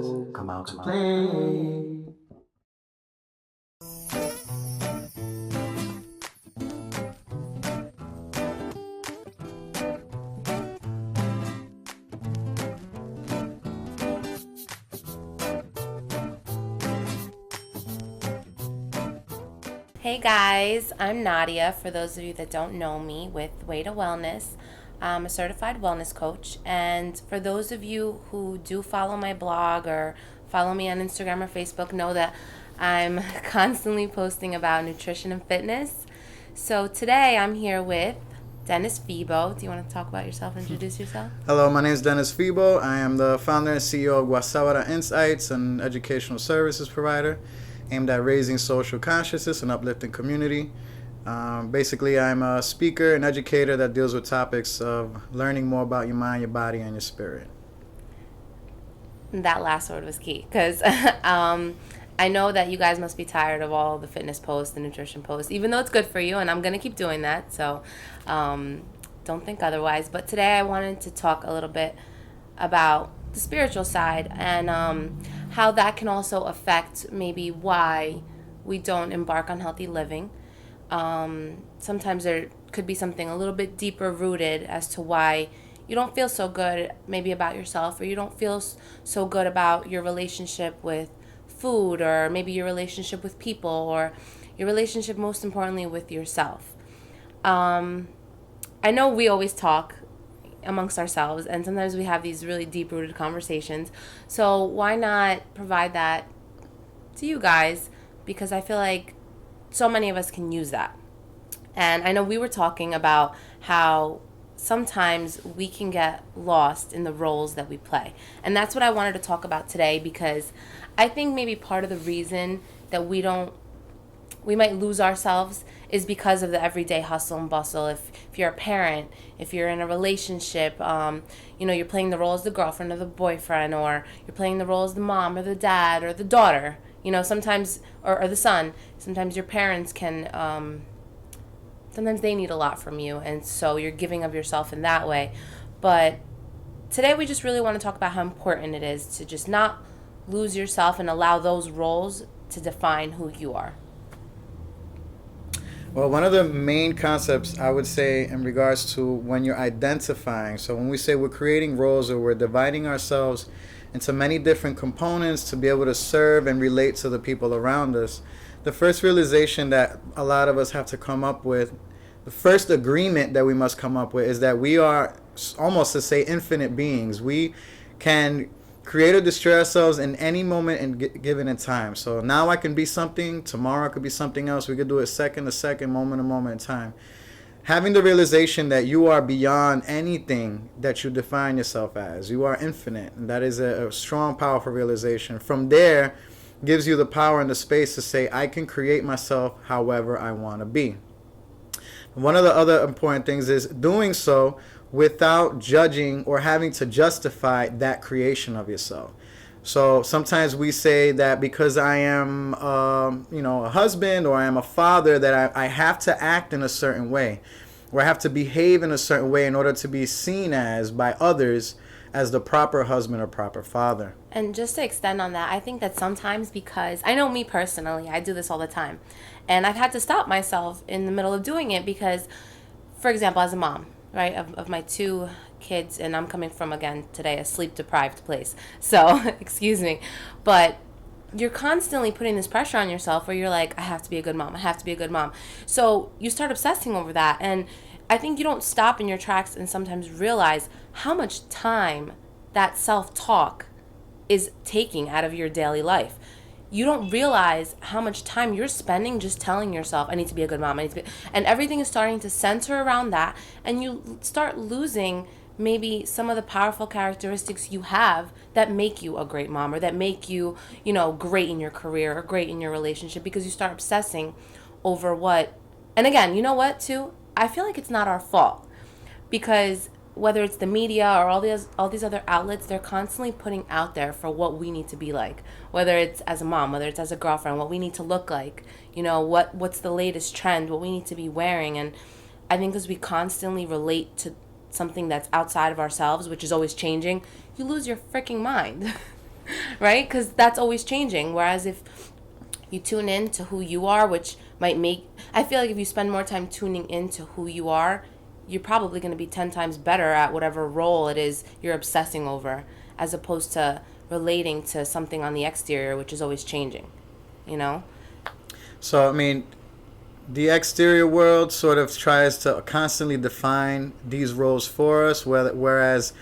So come out to play. Hey guys, I'm Nadia. For those of you that don't know me, with Way to Wellness, I'm a certified wellness coach. And for those of you who do follow my blog or follow me on Instagram or Facebook, know that I'm constantly posting about nutrition and fitness. So today I'm here with Dennis Febo. Do you want to talk about yourself, introduce yourself? Hello, my name is Dennis Febo. I am the founder and CEO of Guazabara Insights, an educational services provider aimed at raising social consciousness and uplifting community. Basically, I'm a speaker and educator that deals with topics of learning more about your mind, your body, and your spirit. That last word was key because I know that you guys must be tired of all the fitness posts, the nutrition posts, even though it's good for you, and I'm going to keep doing that. So don't think otherwise. But today I wanted to talk a little bit about the spiritual side and how that can also affect maybe why we don't embark on healthy living. Sometimes there could be something a little bit deeper rooted as to why you don't feel so good maybe about yourself, or you don't feel so good about your relationship with food, or maybe your relationship with people, or your relationship most importantly with yourself. I know we always talk amongst ourselves, and sometimes we have these really deep rooted conversations. So why not provide that to you guys? Because I feel like so many of us can use that. And I know we were talking about how sometimes we can get lost in the roles that we play. And that's what I wanted to talk about today, because I think maybe part of the reason that we might lose ourselves is because of the everyday hustle and bustle. If you're a parent, if you're in a relationship, you're playing the role as the girlfriend or the boyfriend, or you're playing the role as the mom or the dad or the daughter. Sometimes, or the son. Sometimes your parents can, sometimes they need a lot from you, and so you're giving of yourself in that way. But today we just really want to talk about how important it is to just not lose yourself and allow those roles to define who you are. Well, one of the main concepts I would say in regards to when you're identifying, so when we say we're creating roles or we're dividing ourselves into many different components to be able to serve and relate to the people around us, the first realization that a lot of us have to come up with, the first agreement that we must come up with, is that we are almost to say infinite beings. We can create or destroy ourselves in any moment and given in time. So now I can be something, tomorrow I could be something else. We could do it second to second, moment to moment in time. Having the realization that you are beyond anything that you define yourself as. You are infinite. And that is a strong, powerful realization. From there, gives you the power and the space to say, I can create myself however I want to be. One of the other important things is doing so without judging or having to justify that creation of yourself. So sometimes we say that because I am, a husband, or I am a father, that I have to act in a certain way, or I have to behave in a certain way in order to be seen as by others as the proper husband or proper father. And just to extend on that, I think that sometimes, because I know me personally, I do this all the time. And I've had to stop myself in the middle of doing it because, for example, as a mom, right, of my two kids, and I'm coming from, again, today, a sleep-deprived place. So, excuse me. But you're constantly putting this pressure on yourself where you're like, I have to be a good mom. I have to be a good mom. So you start obsessing over that. And I think you don't stop in your tracks and sometimes realize how much time that self-talk is taking out of your daily life. You don't realize how much time you're spending just telling yourself, I need to be a good mom. And everything is starting to center around that. And you start losing maybe some of the powerful characteristics you have that make you a great mom, or that make you, great in your career or great in your relationship, because you start obsessing over what. And again, you know what, too? I feel like it's not our fault, because whether it's the media or all these other outlets, they're constantly putting out there for what we need to be like. Whether it's as a mom, whether it's as a girlfriend, what we need to look like. What's the latest trend, what we need to be wearing. And I think as we constantly relate to something that's outside of ourselves, which is always changing, you lose your freaking mind. right? Because that's always changing. Whereas if you tune in to who you are, which might make, I feel like if you spend more time tuning into who you are, you're probably going to be 10 times better at whatever role it is you're obsessing over, as opposed to relating to something on the exterior, which is always changing, you know? So, I mean, the exterior world sort of tries to constantly define these roles for us, whereas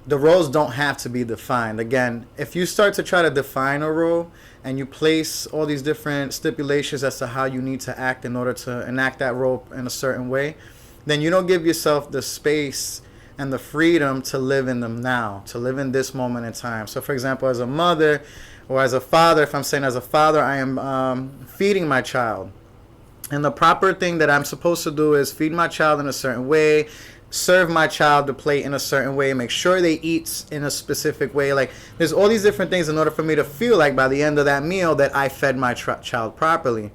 the roles don't have to be defined. Again, if you start to try to define a role and you place all these different stipulations as to how you need to act in order to enact that role in a certain way, then you don't give yourself the space and the freedom to live in them now, to live in this moment in time. So, for example, as a mother or as a father, if I'm saying as a father, I am feeding my child. And the proper thing that I'm supposed to do is feed my child in a certain way, serve my child the plate in a certain way, make sure they eat in a specific way. Like, there's all these different things in order for me to feel like by the end of that meal that I fed my child properly.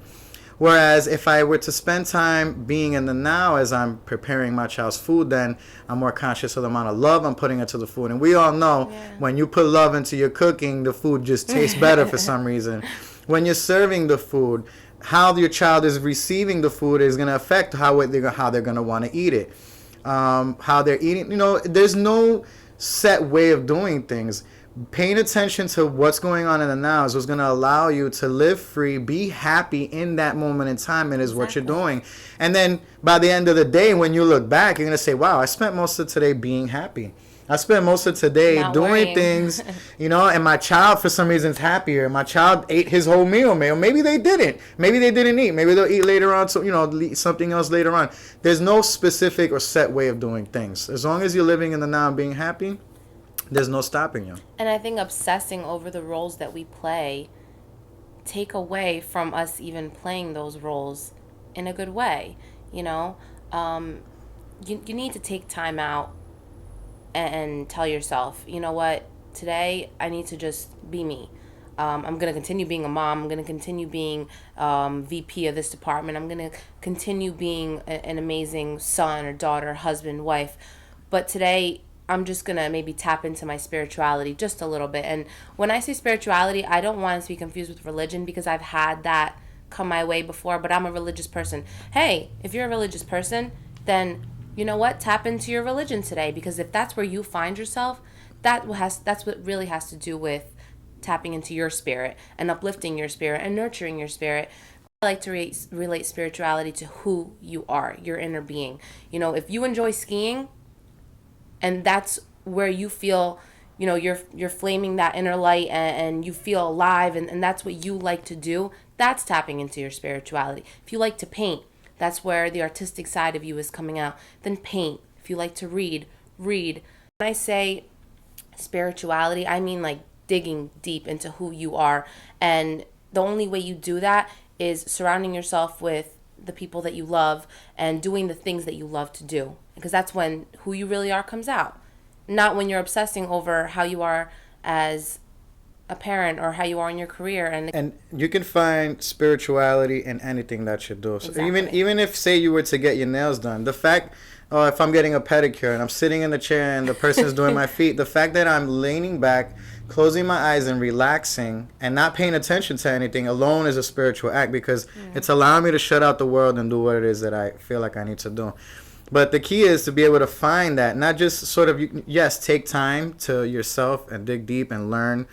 Whereas if I were to spend time being in the now as I'm preparing my child's food, then I'm more conscious of the amount of love I'm putting into the food. And we all know when you put love into your cooking, the food just tastes better for some reason. When you're serving the food, how your child is receiving the food is going to affect how they're going to want to eat it. How they're eating. There's no set way of doing things. Paying attention to what's going on in the now is what's going to allow you to live free, be happy in that moment in time, and is what you're doing. And then by the end of the day, when you look back, you're going to say, wow, I spent most of today being happy. I spent most of today Not doing worrying. things, and my child for some reason is happier. My child ate his whole meal. Maybe they didn't. Maybe they didn't eat. Maybe they'll eat later on, so, eat something else later on. There's no specific or set way of doing things. As long as you're living in the now and being happy, there's no stopping you. And I think obsessing over the roles that we play take away from us even playing those roles in a good way. You need to take time out and tell yourself, you know what, today I need to just be me. I'm going to continue being a mom. I'm going to continue being VP of this department. I'm going to continue being an amazing son or daughter, husband, wife. But today, I'm just going to maybe tap into my spirituality just a little bit. And when I say spirituality, I don't want it to be confused with religion, because I've had that come my way before, but I'm a religious person. Hey, if you're a religious person, then you know what? Tap into your religion today, because if that's where you find yourself, that's what really has to do with tapping into your spirit and uplifting your spirit and nurturing your spirit. I like to relate spirituality to who you are, your inner being. If you enjoy skiing, and that's where you feel, you're flaming that inner light, and you feel alive, and that's what you like to do, that's tapping into your spirituality. If you like to paint, that's where the artistic side of you is coming out, then paint. If you like to read. When I say spirituality, I mean like digging deep into who you are. And the only way you do that is surrounding yourself with the people that you love and doing the things that you love to do. Because that's when who you really are comes out. Not when you're obsessing over how you are as a parent or how you are in your career. And you can find spirituality in anything that you do. So Exactly. even if, say, you were to get your nails done, the fact, if I'm getting a pedicure and I'm sitting in the chair and the person is doing my feet, the fact that I'm leaning back, closing my eyes and relaxing and not paying attention to anything alone is a spiritual act, because it's allowing me to shut out the world and do what it is that I feel like I need to do. But the key is to be able to find that, not just sort of, yes, take time to yourself and dig deep and learn,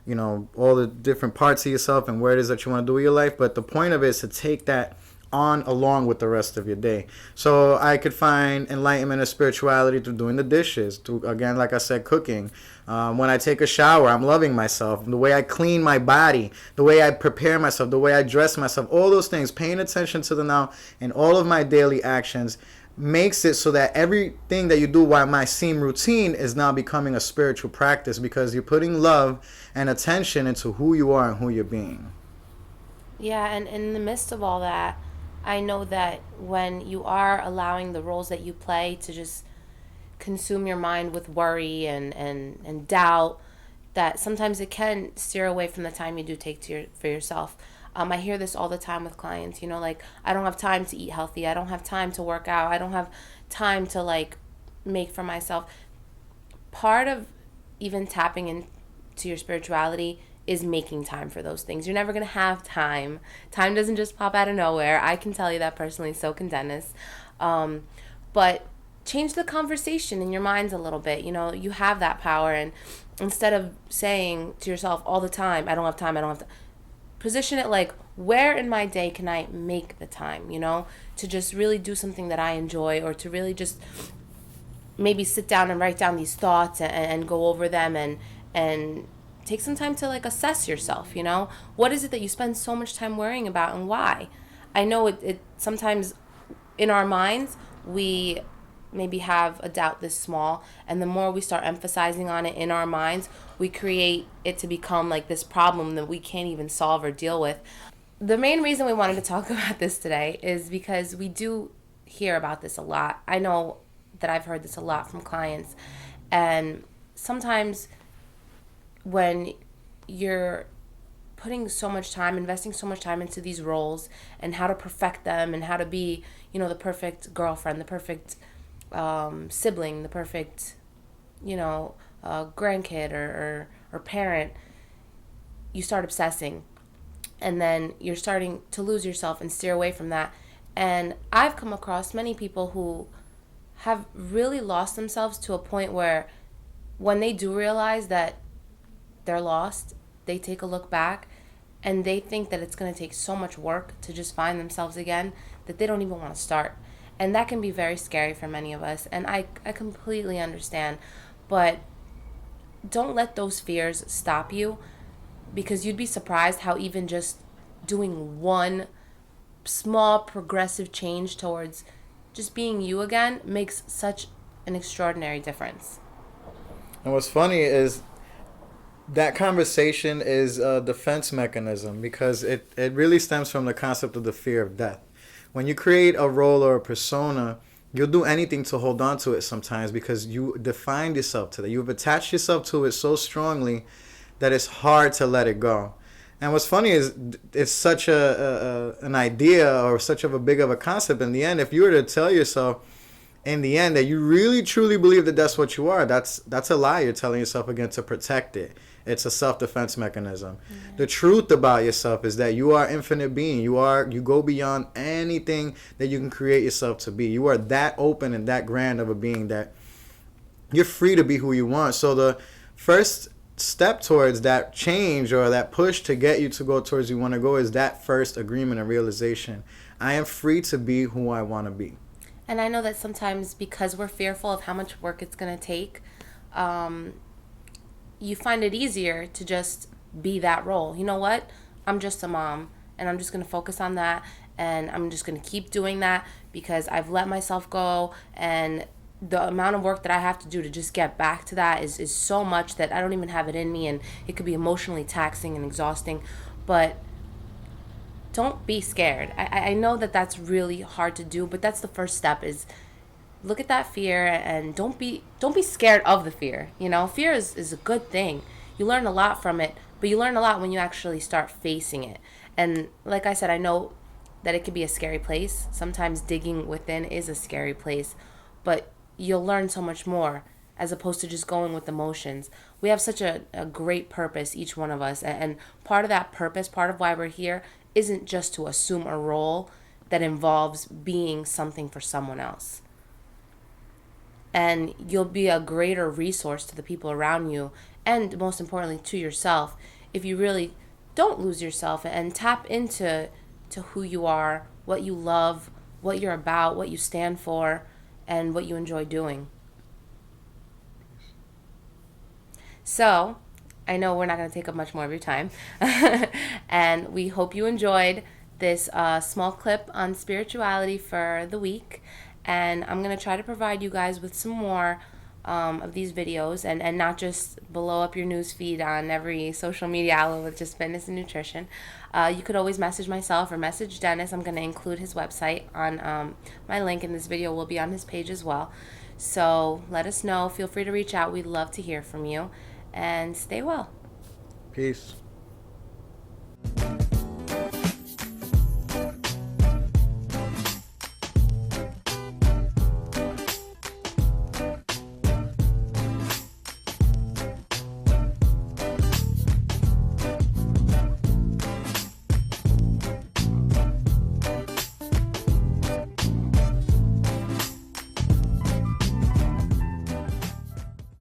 all the different parts of yourself and where it is that you want to do with your life. But the point of it is to take that on along with the rest of your day. So I could find enlightenment and spirituality through doing the dishes, through, again, like I said, cooking. When I take a shower, I'm loving myself. The way I clean my body, the way I prepare myself, the way I dress myself, all those things, paying attention to the now in all of my daily actions makes it so that everything that you do while might seem routine is now becoming a spiritual practice, because you're putting love and attention into who you are and who you're being. Yeah, and in the midst of all that, I know that when you are allowing the roles that you play to just consume your mind with worry and doubt, that sometimes it can steer away from the time you do take for yourself. I hear this all the time with clients, like, I don't have time to eat healthy. I don't have time to work out. I don't have time to, make for myself. Part of even tapping to your spirituality is making time for those things. You're never going to have time. Time doesn't just pop out of nowhere. I can tell you that personally, so can Dennis. But change the conversation in your minds a little bit. You know, you have that power. And instead of saying to yourself all the time, I don't have time, I don't have time, position it like, where in my day can I make the time, you know, to just really do something that I enjoy, or to really just maybe sit down and write down these thoughts and go over them, and take some time to like assess yourself, you know, what is it that you spend so much time worrying about and why? I know it sometimes in our minds we maybe have a doubt this small, and the more we start emphasizing on it in our minds, we create it to become like this problem that we can't even solve or deal with. The main reason we wanted to talk about this today is because we do hear about this a lot. I know that I've heard this a lot from clients, and sometimes when you're putting so much time, investing so much time into these roles and how to perfect them and how to be, you know, the perfect girlfriend, the perfect sibling, the perfect, you know, grandkid or parent, you start obsessing, and then you're starting to lose yourself and steer away from that. And I've come across many people who have really lost themselves to a point where when they do realize that they're lost, they take a look back and they think that it's going to take so much work to just find themselves again that they don't even want to start. And that can be very scary for many of us. And I completely understand. But don't let those fears stop you, because you'd be surprised how even just doing one small progressive change towards just being you again makes such an extraordinary difference. And what's funny is that conversation is a defense mechanism, because it really stems from the concept of the fear of death. When you create a role or a persona, you'll do anything to hold on to it sometimes, because you defined yourself to that. You've attached yourself to it so strongly that it's hard to let it go. And what's funny is it's such an idea, or such of a big of a concept. In the end, if you were to tell yourself in the end that you really truly believe that that's what you are, that's a lie you're telling yourself again to protect it. It's a self-defense mechanism. Mm-hmm. The truth about yourself is that you are infinite being. You go beyond anything that you can create yourself to be. You are that open and that grand of a being that you're free to be who you want. So the first step towards that change, or that push to get you to go towards you want to go, is that first agreement and realization. I am free to be who I want to be. And I know that sometimes, because we're fearful of how much work it's going to take, you find it easier to just be that role. You know what? I'm just a mom, and I'm just going to focus on that, and I'm just going to keep doing that because I've let myself go, and the amount of work that I have to do to just get back to that is so much that I don't even have it in me, and it could be emotionally taxing and exhausting. But don't be scared. I know that that's really hard to do, but that's the first step, is look at that fear and don't be scared of the fear. You know, fear is a good thing. You learn a lot from it, but you learn a lot when you actually start facing it. And like I said, I know that it could be a scary place. Sometimes digging within is a scary place, but you'll learn so much more as opposed to just going with emotions. We have such a great purpose, each one of us. And part of that purpose, part of why we're here, isn't just to assume a role that involves being something for someone else. And you'll be a greater resource to the people around you, and most importantly to yourself, if you really don't lose yourself and tap into who you are, what you love, what you're about, what you stand for, and what you enjoy doing. So, I know we're not going to take up much more of your time, and we hope you enjoyed this small clip on spirituality for the week. And I'm going to try to provide you guys with some more of these videos, and not just blow up your news feed on every social media outlet with just fitness and nutrition. You could always message myself or message Dennis. I'm going to include his website on my link, and this video will be on his page as well. So let us know. Feel free to reach out. We'd love to hear from you. And stay well. Peace.